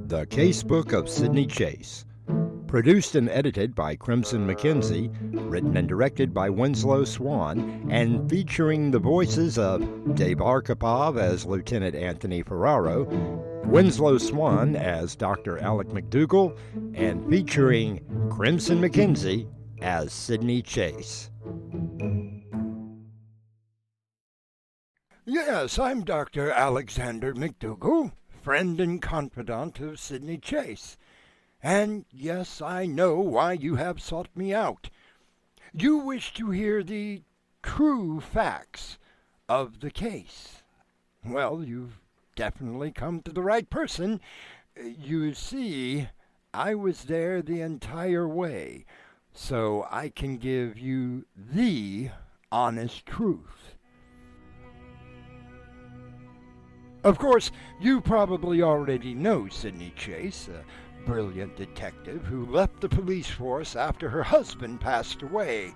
The Casebook of Sydney Chase. Produced and edited by Crimson McKenzie, written and directed by Winslow, Swan, and featuring the voices of Dave Arkipov as Lieutenant Anthony Ferraro, Winslow Swan as Dr. Alec McDougall, and featuring Crimson McKenzie as Sydney Chase. Yes, I'm Dr. Alexander McDougall, friend and confidant of Sydney Chase. And yes, I know why you have sought me out. You wish to hear the true facts of the case. Well, you've definitely come to the right person. You see, I was there the entire way, so I can give you the honest truth. Of course, you probably already know Sydney Chase, a brilliant detective who left the police force after her husband passed away.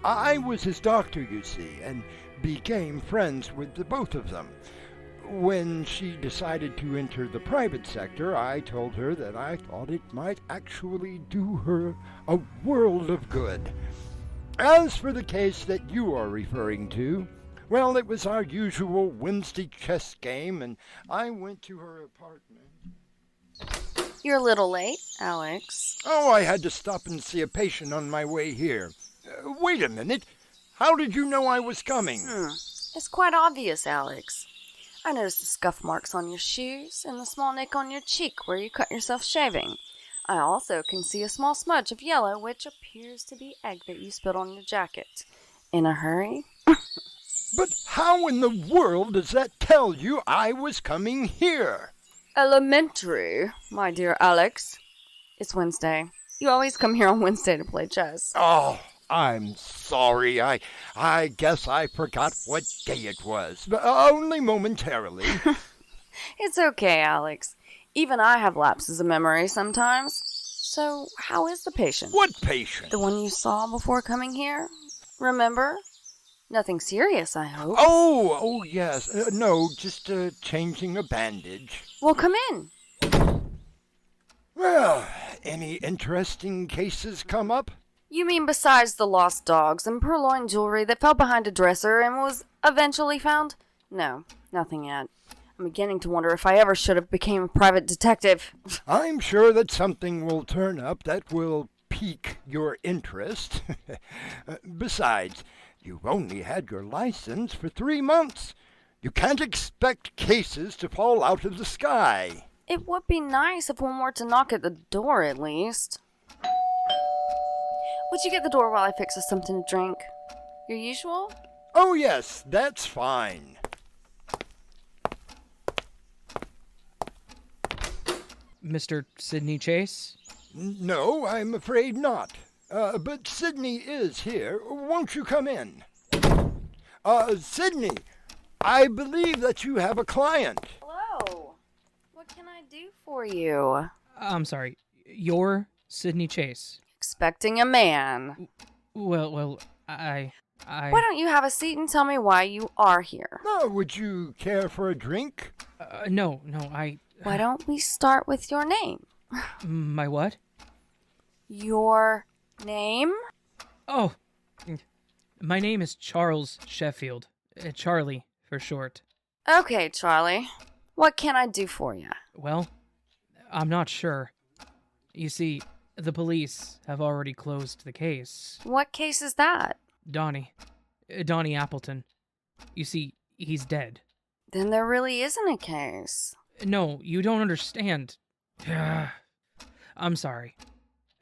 I was his doctor, you see, and became friends with the both of them. When she decided to enter the private sector, I told her that I thought it might actually do her a world of good. As for the case that you are referring to, well, it was our usual Wednesday chess game, and I went to her apartment. You're a little late, Alex. Oh, I had to stop and see a patient on my way here. Wait a minute. How did you know I was coming? It's quite obvious, Alex. I noticed the scuff marks on your shoes and the small nick on your cheek where you cut yourself shaving. I also can see a small smudge of yellow, which appears to be egg that you spilled on your jacket. In a hurry? But how in the world does that tell you I was coming here? Elementary, my dear Alex. It's Wednesday. You always come here on Wednesday to play chess. Oh, I'm sorry. I guess I forgot what day it was. But only momentarily. It's okay, Alex. Even I have lapses of memory sometimes. So, how is the patient? What patient? The one you saw before coming here? Remember? Nothing serious, I hope. Oh, yes. No, just changing a bandage. Well, come in. Well, any interesting cases come up? You mean besides the lost dogs and purloined jewelry that fell behind a dresser and was eventually found? No, nothing yet. I'm beginning to wonder if I ever should have become a private detective. I'm sure that something will turn up that will pique your interest. Besides, you've only had your license for 3 months. You can't expect cases to fall out of the sky. It would be nice if one were to knock at the door, at least. Would you get the door while I fix us something to drink? Your usual? Oh, yes, that's fine. Mr. Sydney Chase? No, I'm afraid not. But Sydney is here. Won't you come in? Sydney, I believe that you have a client. Hello. What can I do for you? I'm sorry, you're Sydney Chase. Expecting a man. Well, I... Why don't you have a seat and tell me why you are here? Would you care for a drink? No, Why don't we start with your name? My what? Your name? Oh, my name is Charles Sheffield. Charlie, for short. Okay, Charlie. What can I do for you? Well, I'm not sure. You see, the police have already closed the case. What case is that? Donnie Appleton. You see, he's dead. Then there really isn't a case. No, you don't understand. I'm sorry.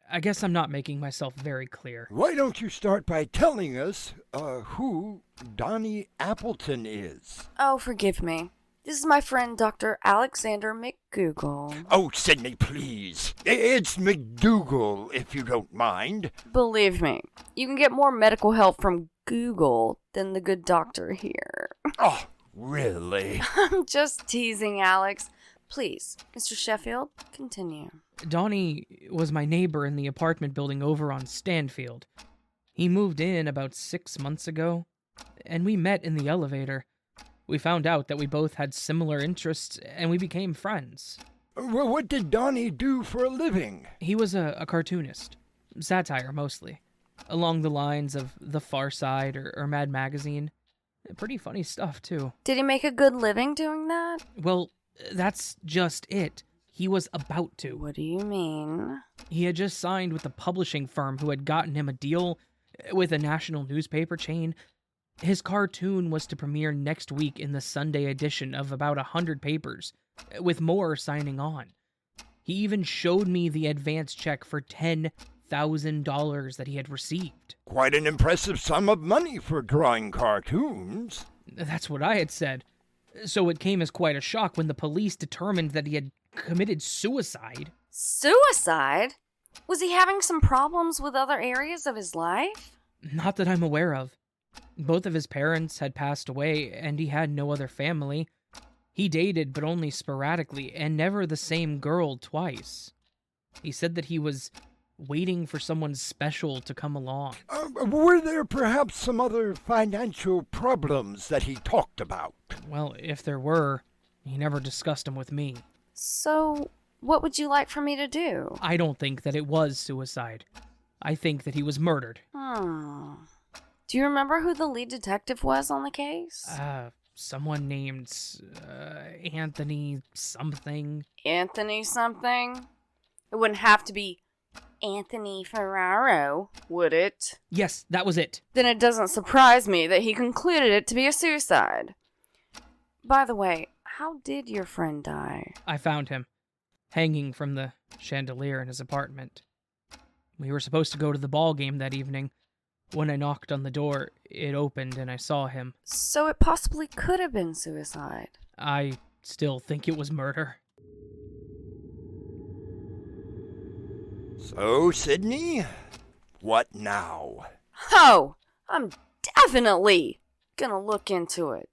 I guess I'm not making myself very clear. Why don't you start by telling us who Donnie Appleton is? Oh, forgive me. This is my friend Dr. Alexander McDougall. Oh, Sydney, please. It's McDougall, if you don't mind. Believe me, you can get more medical help from Google than the good doctor here. Oh, really? I'm just teasing, Alex. Please, Mr. Sheffield, continue. Donnie was my neighbor in the apartment building over on Stanfield. He moved in about 6 months ago, and we met in the elevator. We found out that we both had similar interests, and we became friends. Well, what did Donnie do for a living? He was a cartoonist. Satire, mostly. Along the lines of The Far Side or Mad Magazine. Pretty funny stuff, too. Did he make a good living doing that? Well, that's just it. He was about to. What do you mean? He had just signed with a publishing firm who had gotten him a deal with a national newspaper chain. His cartoon was to premiere next week in the Sunday edition of about 100 papers, with more signing on. He even showed me the advance check for $10,000 that he had received. Quite an impressive sum of money for drawing cartoons. That's what I had said. So it came as quite a shock when the police determined that he had committed suicide. Suicide? Was he having some problems with other areas of his life? Not that I'm aware of. Both of his parents had passed away, and he had no other family. He dated, but only sporadically, and never the same girl twice. He said that he was waiting for someone special to come along. Were there perhaps some other financial problems that he talked about? Well, if there were, he never discussed them with me. So, what would you like for me to do? I don't think that it was suicide. I think that he was murdered. Do you remember who the lead detective was on the case? Someone named Anthony something. Anthony something? It wouldn't have to be Anthony Ferraro, would it? Yes, that was it. Then it doesn't surprise me that he concluded it to be a suicide. By the way, how did your friend die? I found him, hanging from the chandelier in his apartment. We were supposed to go to the ball game that evening. When I knocked on the door, it opened and I saw him. So it possibly could have been suicide. I still think it was murder. So, Sydney, what now? Oh, I'm definitely gonna look into it.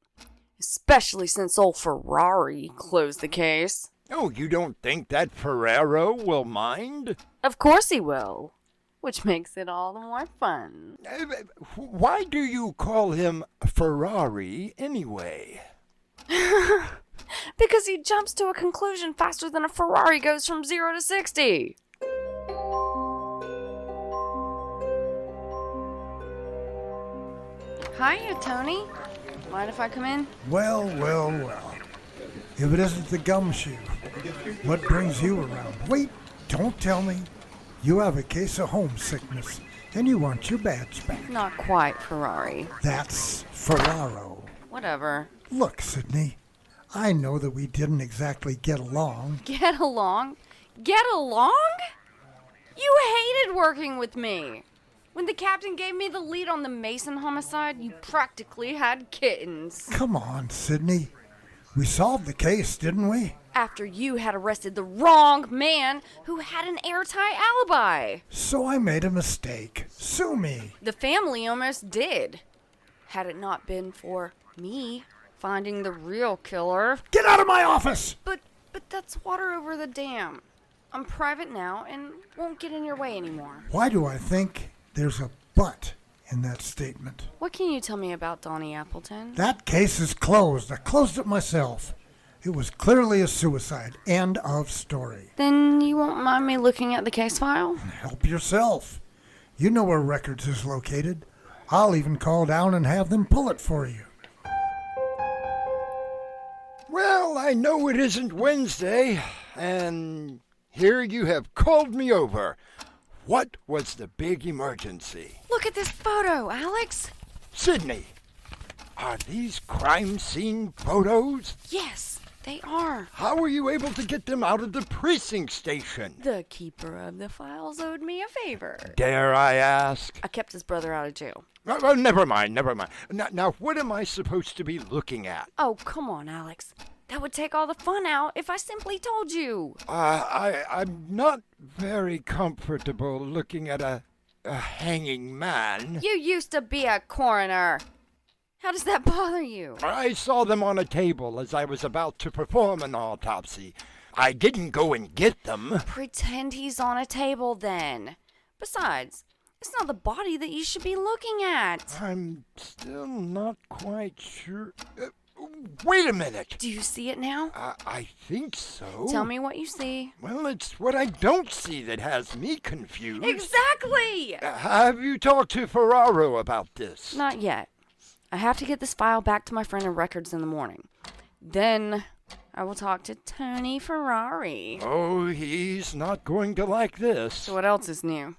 Especially since old Ferrari closed the case. Oh, you don't think that Ferraro will mind? Of course he will. Which makes it all the more fun. Why do you call him Ferrari anyway? Because he jumps to a conclusion faster than a Ferrari goes from 0 to 60. Hiya, Tony. Mind if I come in? Well. If it isn't the gumshoe, what brings you around? Wait, don't tell me. You have a case of homesickness, and you want your badge back. Not quite, Ferrari. That's Ferraro. Whatever. Look, Sydney, I know that we didn't exactly get along. Get along? Get along? You hated working with me. When the captain gave me the lead on the Mason homicide, you practically had kittens. Come on, Sydney. We solved the case, didn't we? After you had arrested the wrong man who had an airtight alibi. So I made a mistake. Sue me. The family almost did. Had it not been for me finding the real killer. Get out of my office! But that's water over the dam. I'm private now and won't get in your way anymore. Why do I think there's a but in that statement? What can you tell me about Donnie Appleton? That case is closed. I closed it myself. It was clearly a suicide. End of story. Then you won't mind me looking at the case file? Help yourself. You know where records is located. I'll even call down and have them pull it for you. Well, I know it isn't Wednesday, and here you have called me over. What was the big emergency? Look at this photo, Alex. Sydney, are these crime scene photos? Yes, they are. How were you able to get them out of the precinct station? The keeper of the files owed me a favor. Dare I ask? I kept his brother out of jail. Oh, never mind. Now, what am I supposed to be looking at? Oh, come on, Alex. That would take all the fun out if I simply told you. I'm not very comfortable looking at a hanging man. You used to be a coroner. How does that bother you? I saw them on a table as I was about to perform an autopsy. I didn't go and get them. Pretend he's on a table then. Besides, it's not the body that you should be looking at. I'm still not quite sure. Wait a minute. Do you see it now? I think so. Tell me what you see. Well, it's what I don't see that has me confused. Exactly! Have you talked to Ferraro about this? Not yet. I have to get this file back to my friend in records in the morning. Then I will talk to Tony Ferrari. Oh, he's not going to like this. So what else is new?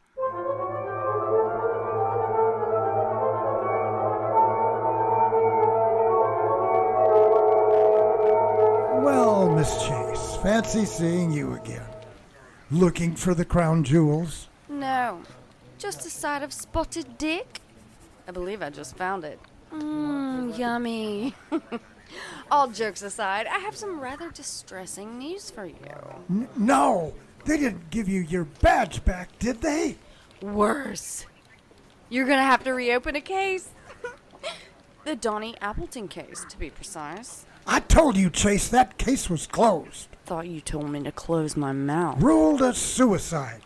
Well, Miss Chase, fancy seeing you again. Looking for the crown jewels? No, just a side of spotted dick. I believe I just found it. Yummy. All jokes aside, I have some rather distressing news for you. No, they didn't give you your badge back, did they? Worse. You're gonna have to reopen a case. The Donnie Appleton case, to be precise. I told you, Chase, that case was closed. Thought you told me to close my mouth. Ruled a suicide.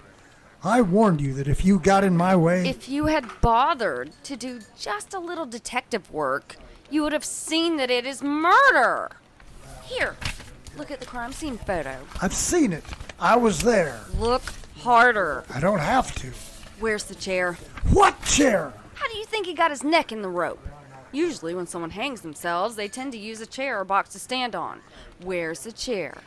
I warned you that if you got in my way... If you had bothered to do just a little detective work, you would have seen that it is murder. Here, look at the crime scene photo. I've seen it. I was there. Look harder. I don't have to. Where's the chair? What chair? How do you think he got his neck in the rope? Usually when someone hangs themselves, they tend to use a chair or box to stand on. Where's the chair?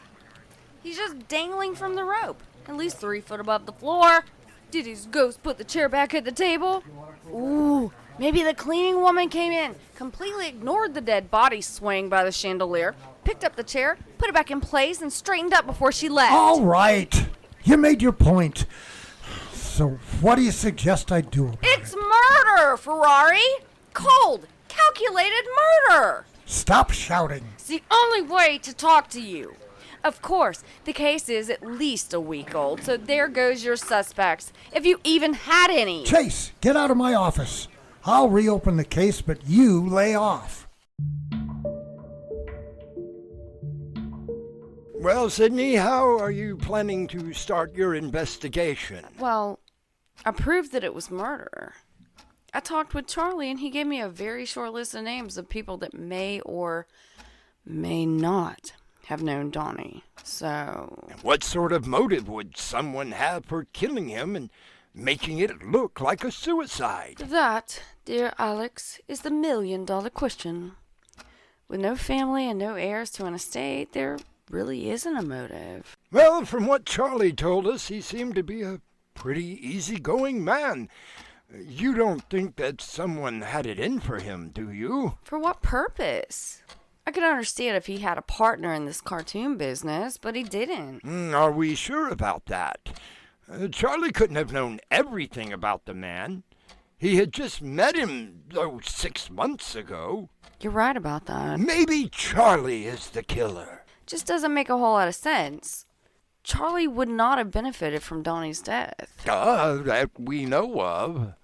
He's just dangling from the rope, at least 3 foot above the floor. Did his ghost put the chair back at the table? Ooh, maybe the cleaning woman came in, completely ignored the dead body swaying by the chandelier, picked up the chair, put it back in place, and straightened up before she left. All right. You made your point. So what do you suggest I do about It's it? murder, Ferrari! Cold, calculated murder! Stop shouting. It's the only way to talk to you. Of course, the case is at least a week old, so there goes your suspects, if you even had any. Chase, get out of my office. I'll reopen the case, but you lay off. Well, Sydney, how are you planning to start your investigation? Well, I proved that it was murder. I talked with Charlie, and he gave me a very short list of names of people that may or may not have known Donnie. So... What sort of motive would someone have for killing him and making it look like a suicide? that, dear Alex, is the $1,000,000 question. With no family and no heirs to an estate, there really isn't a motive. Well, from what Charlie told us, he seemed to be a pretty easygoing man. You don't think that someone had it in for him, do you? For what purpose? I could understand if he had a partner in this cartoon business, but he didn't. Are we sure about that? Charlie couldn't have known everything about the man. He had just met him, 6 months ago. You're right about that. Maybe Charlie is the killer. Just doesn't make a whole lot of sense. Charlie would not have benefited from Donnie's death. That we know of.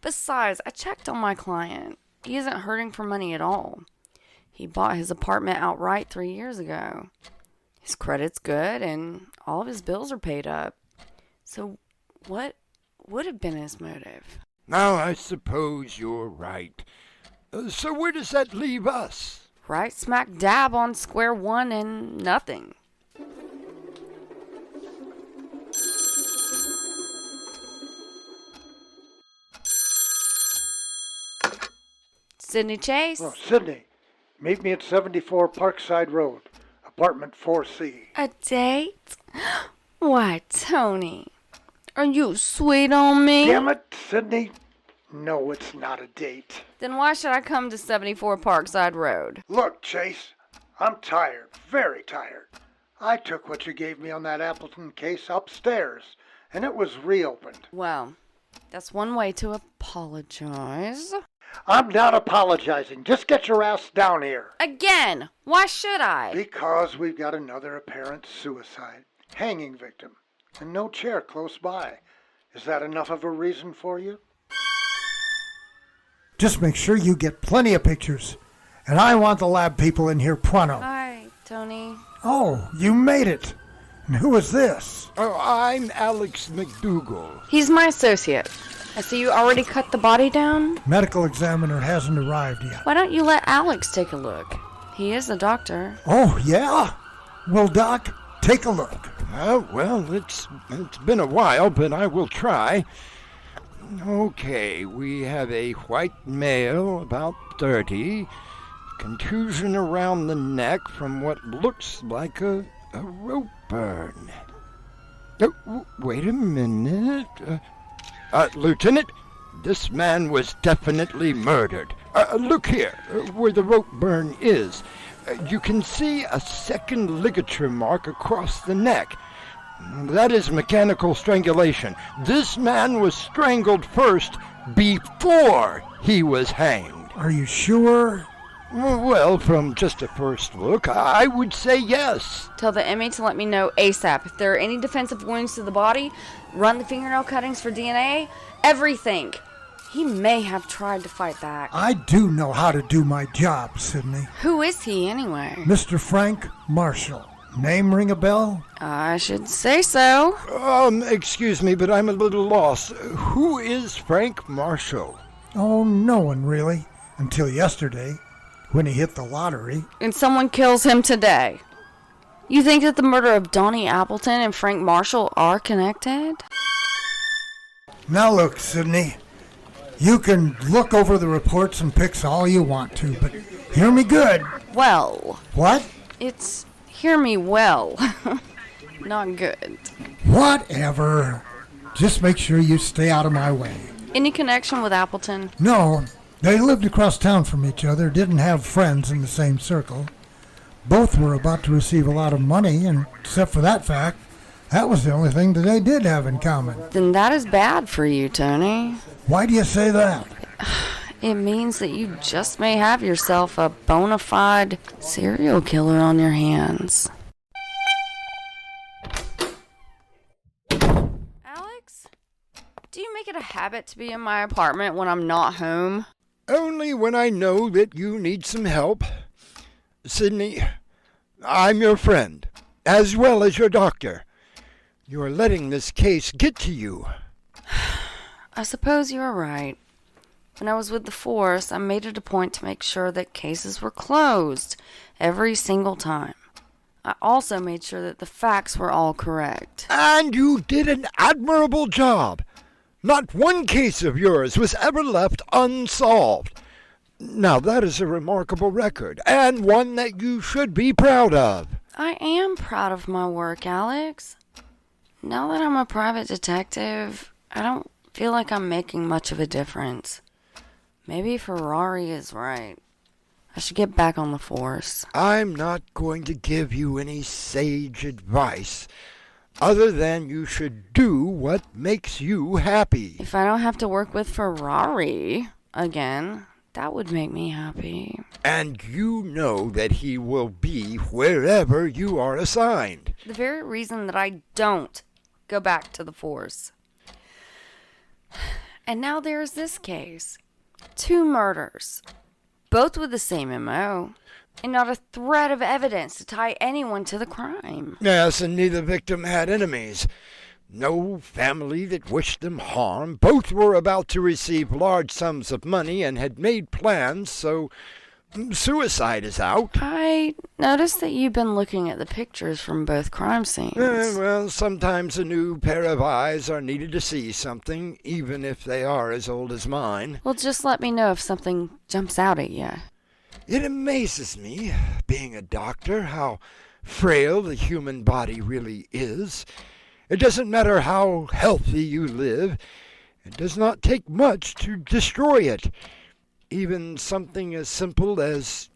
Besides, I checked on my client. He isn't hurting for money at all. He bought his apartment outright 3 years ago. His credit's good, and all of his bills are paid up. So what would have been his motive? Now, I suppose you're right. So where does that leave us? Right smack dab on square one and nothing. Sydney Chase? Oh, Sydney, meet me at 74 Parkside Road, apartment 4C. A date? Why, Tony, are you sweet on me? Damn it, Sydney. No, it's not a date. Then why should I come to 74 Parkside Road? Look, Chase, I'm tired, very tired. I took what you gave me on that Appleton case upstairs, and it was reopened. Well, that's one way to apologize. I'm not apologizing. Just get your ass down here. Again, why should I? Because we've got another apparent suicide, hanging victim, and no chair close by. Is that enough of a reason for you? Just make sure you get plenty of pictures. And I want the lab people in here pronto. Hi, Tony. Oh, you made it. And who is this? Oh, I'm Alex McDougal. He's my associate. I see you already cut the body down. Medical examiner hasn't arrived yet. Why don't you let Alex take a look? He is a doctor. Oh, yeah? Well, Doc, take a look. Well, it's been a while, but I will try. Okay, we have a white male, about 30, contusion around the neck from what looks like a rope burn. Oh, wait a minute. Lieutenant, this man was definitely murdered. Look here, where the rope burn is. You can see a second ligature mark across the neck. That is mechanical strangulation. This man was strangled first before he was hanged. Are you sure? Well, from just a first look, I would say yes. Tell the inmate to let me know ASAP. If there are any defensive wounds to the body, run the fingernail cuttings for DNA, everything. He may have tried to fight back. I do know how to do my job, Sidney. Who is he, anyway? Mr. Frank Marshall. Name ring a bell? I should say so. Excuse me, but I'm a little lost. Who is Frank Marshall? Oh, no one really. Until yesterday, when he hit the lottery. And someone kills him today. You think that the murder of Donnie Appleton and Frank Marshall are connected? Now look, Sidney. You can look over the reports and pics all you want to, but hear me good. Well. What? It's hear me well. Not good. Whatever. Just make sure you stay out of my way. Any connection with Appleton? No, they lived across town from each other, didn't have friends in the same circle. Both were about to receive a lot of money, and except for that fact, that was the only thing that they did have in common. Then that is bad for you, Tony. Why do you say that? It means that you just may have yourself a bona fide serial killer on your hands. Alex, do you make it a habit to be in my apartment when I'm not home? Only when I know that you need some help. Sidney, I'm your friend, as well as your doctor. You are letting this case get to you. I suppose you are right. When I was with the force, I made it a point to make sure that cases were closed every single time. I also made sure that the facts were all correct. And you did an admirable job. Not one case of yours was ever left unsolved. Now that is a remarkable record, and one that you should be proud of. I am proud of my work, Alex. Now that I'm a private detective, I don't feel like I'm making much of a difference. Maybe Ferrari is right. I should get back on the force. I'm not going to give you any sage advice, other than you should do what makes you happy. If I don't have to work with Ferrari again, that would make me happy. And you know that he will be wherever you are assigned. The very reason that I don't go back to the force. And now there's this case. 2 murders. Both with the same MO. And not a thread of evidence to tie anyone to the crime. Yes, and neither victim had enemies. No family that wished them harm. Both were about to receive large sums of money and had made plans, so suicide is out. I noticed that you've been looking at the pictures from both crime scenes. Well, sometimes a new pair of eyes are needed to see something, even if they are as old as mine. Well, just let me know if something jumps out at you. It amazes me, being a doctor, how frail the human body really is. It doesn't matter how healthy you live. It does not take much to destroy it. Even something as simple as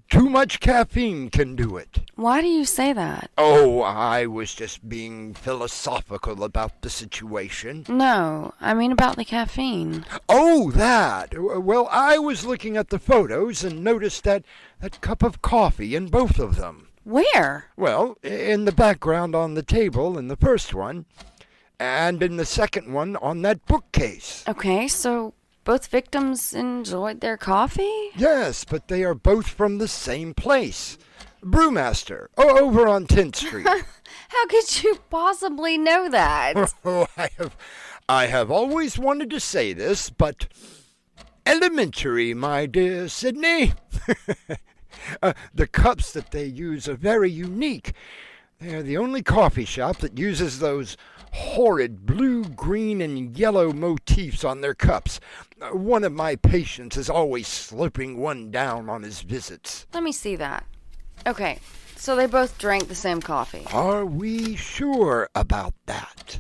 too much caffeine can do it. Why do you say that? Oh, I was just being philosophical about the situation. No, I mean about the caffeine. Oh, that. Well, I was looking at the photos and noticed that cup of coffee in both of them. Where? Well, in the background on the table in the first one, and in the second one on that bookcase. Okay, so both victims enjoyed their coffee? Yes, but they are both from the same place. Brewmaster, over on 10th Street. How could you possibly know that? Oh, I have always wanted to say this, but elementary, my dear Sidney. The cups that they use are very unique. They're the only coffee shop that uses those horrid blue, green, and yellow motifs on their cups. One of my patients is always slurping one down on his visits. Let me see that. Okay, so they both drank the same coffee. Are we sure about that?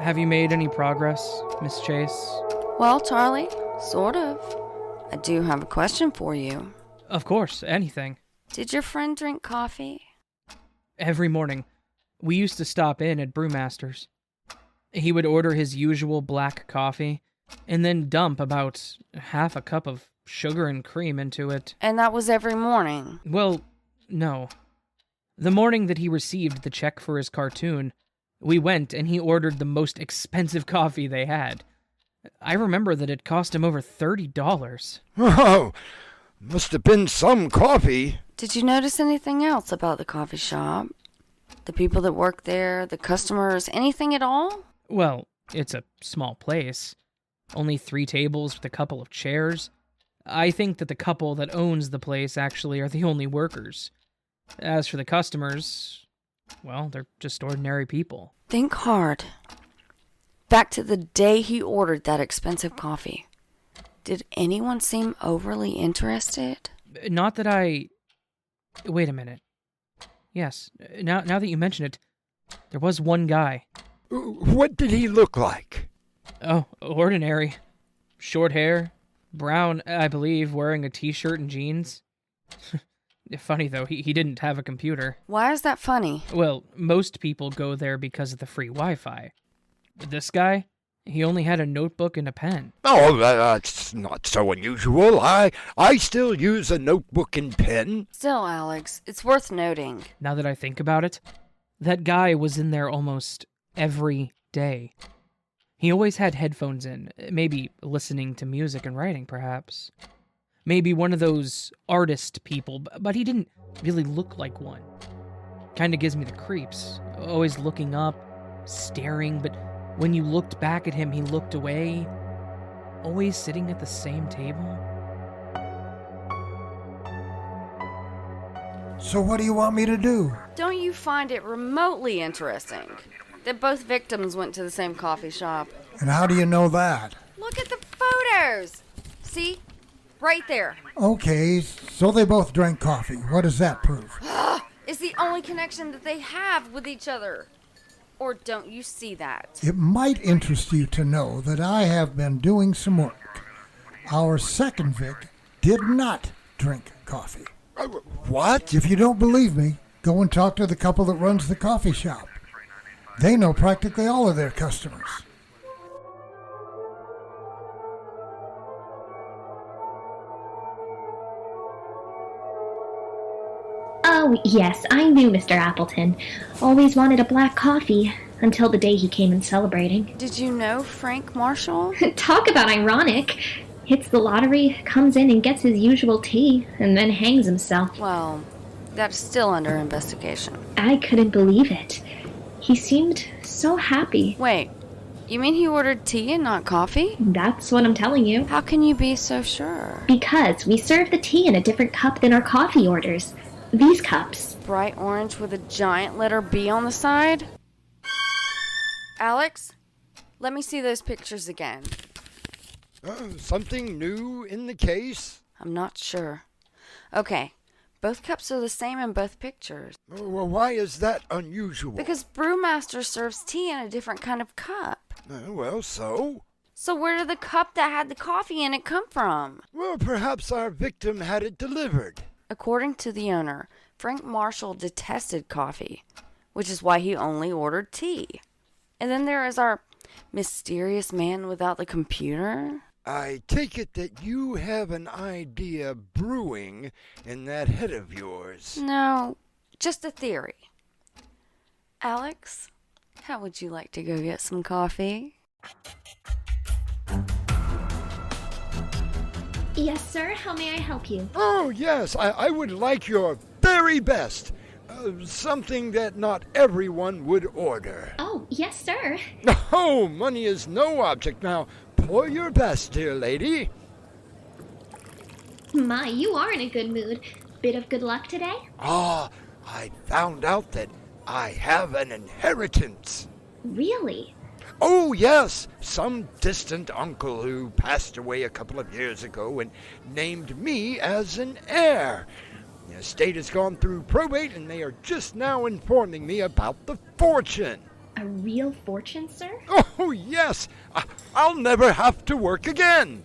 Have you made any progress, Miss Chase? Well, Charlie, sort of. I do have a question for you. Of course, anything. Did your friend drink coffee? Every morning, we used to stop in at Brewmaster's. He would order his usual black coffee, and then dump about half a cup of sugar and cream into it. And that was every morning? Well, no. The morning that he received the check for his cartoon, we went and he ordered the most expensive coffee they had. I remember that it cost him over $30. Oh, must have been some coffee. Did you notice anything else about the coffee shop? The people that work there, the customers, anything at all? Well, it's a small place. Only 3 tables with a couple of chairs. I think that the couple that owns the place actually are the only workers. As for the customers, well, they're just ordinary people. Think hard. Back to the day he ordered that expensive coffee. Did anyone seem overly interested? Not that I... Wait a minute. Yes, now that you mention it, there was one guy. What did he look like? Oh, ordinary. Short hair, brown, I believe, wearing a t-shirt and jeans. Funny, though, he didn't have a computer. Why is that funny? Well, most people go there because of the free Wi-Fi. This guy, he only had a notebook and a pen. Oh, that's not so unusual. I still use a notebook and pen. Still, Alex, it's worth noting. Now that I think about it, that guy was in there almost every day. He always had headphones in, maybe listening to music and writing, perhaps. Maybe one of those artist people, but he didn't really look like one. Kinda gives me the creeps. Always looking up, staring, but when you looked back at him, he looked away. Always sitting at the same table. So what do you want me to do? Don't you find it remotely interesting that both victims went to the same coffee shop? And how do you know that? Look at the photos! See? Right there. Okay, so they both drank coffee. What does that prove? It's the only connection that they have with each other. Or don't you see that? It might interest you to know that I have been doing some work. Our second Vic did not drink coffee. What? If you don't believe me, go and talk to the couple that runs the coffee shop. They know practically all of their customers. Oh, yes, I knew Mr. Appleton. Always wanted a black coffee, until the day he came in celebrating. Did you know Frank Marshall? Talk about ironic. Hits the lottery, comes in and gets his usual tea, and then hangs himself. Well, that's still under investigation. I couldn't believe it. He seemed so happy. Wait, you mean he ordered tea and not coffee? That's what I'm telling you. How can you be so sure? Because we serve the tea in a different cup than our coffee orders. These cups. Bright orange with a giant letter B on the side? Alex, let me see those pictures again. Something new in the case? I'm not sure. Okay, both cups are the same in both pictures. Well, why is that unusual? Because Brewmaster serves tea in a different kind of cup. Well, so? So where did the cup that had the coffee in it come from? Well, perhaps our victim had it delivered. According to the owner, Frank Marshall detested coffee, which is why he only ordered tea. And then there is our mysterious man without the computer. I take it that you have an idea brewing in that head of yours. No, just a theory. Alex, how would you like to go get some coffee? Yes, sir. How may I help you? Oh, yes, I would like your very best. Something that not everyone would order. Oh, yes, sir. Oh, money is no object. Now, For your best, dear lady. My, you are in a good mood. Bit of good luck today? Ah, I found out that I have an inheritance. Really? Oh, yes, some distant uncle who passed away a couple of years ago and named me as an heir. The estate has gone through probate, and they are just now informing me about the fortune. A real fortune, sir? Oh, yes, I'll never have to work again.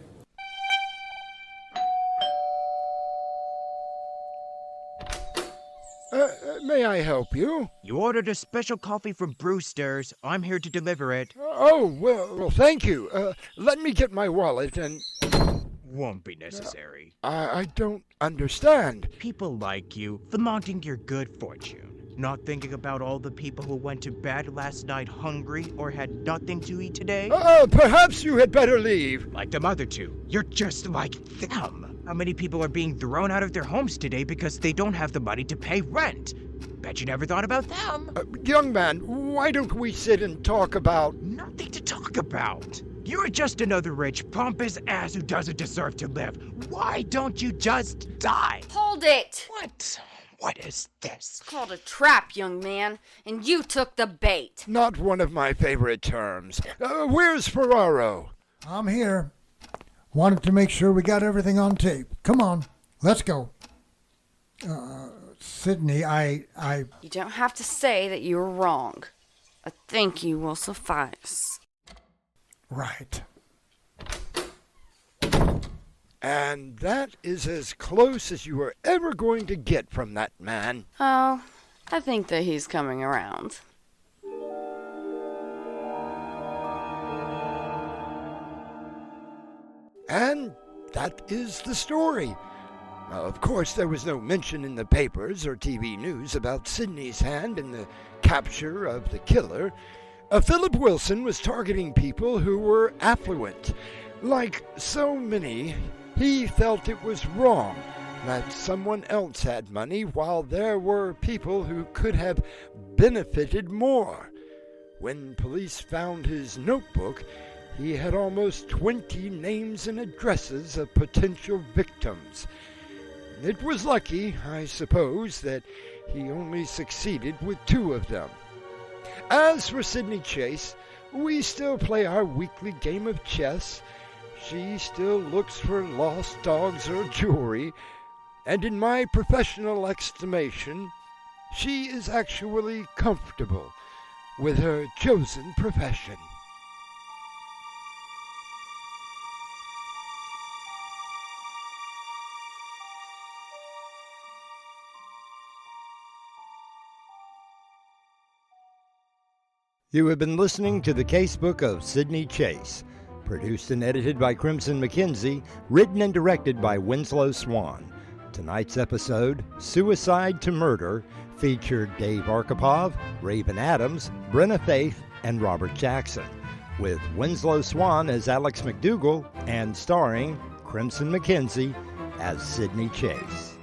May I help you? You ordered a special coffee from Brewster's. I'm here to deliver it. Oh, well, thank you. Let me get my wallet and... Won't be necessary. I don't understand. People like you, flaunting your good fortune. Not thinking about all the people who went to bed last night hungry or had nothing to eat today? Perhaps you had better leave. Like them other two. You're just like them. How many people are being thrown out of their homes today because they don't have the money to pay rent? Bet you never thought about them. Young man, why don't we sit and talk about... Nothing to talk about. You're just another rich, pompous ass who doesn't deserve to live. Why don't you just die? Hold it! What? What is this? It's called a trap, young man, and you took the bait. Not one of my favorite terms. Where's Ferraro? I'm here. Wanted to make sure we got everything on tape. Come on, let's go. Sydney, I... You don't have to say that you were wrong. A thank you will suffice. Right. And that is as close as you are ever going to get from that man. Oh, I think that he's coming around. And that is the story. Of course, there was no mention in the papers or TV news about Sydney's hand in the capture of the killer. Philip Wilson was targeting people who were affluent. Like so many, he felt it was wrong that someone else had money while there were people who could have benefited more. When police found his notebook, he had almost 20 names and addresses of potential victims. It was lucky, I suppose, that he only succeeded with 2 of them. As for Sydney Chase, we still play our weekly game of chess. She still looks for lost dogs or jewelry, and in my professional estimation, she is actually comfortable with her chosen profession. You have been listening to the Casebook of Sydney Chase, produced and edited by Crimson McKenzie, written and directed by Winslow Swan. Tonight's episode, Suicide to Murder, featured Dave Arkipov, Raven Adams, Brinna Faith, and Robert Jackson, with Winslow Swan as Alex McDougal and starring Crimson McKenzie as Sydney Chase.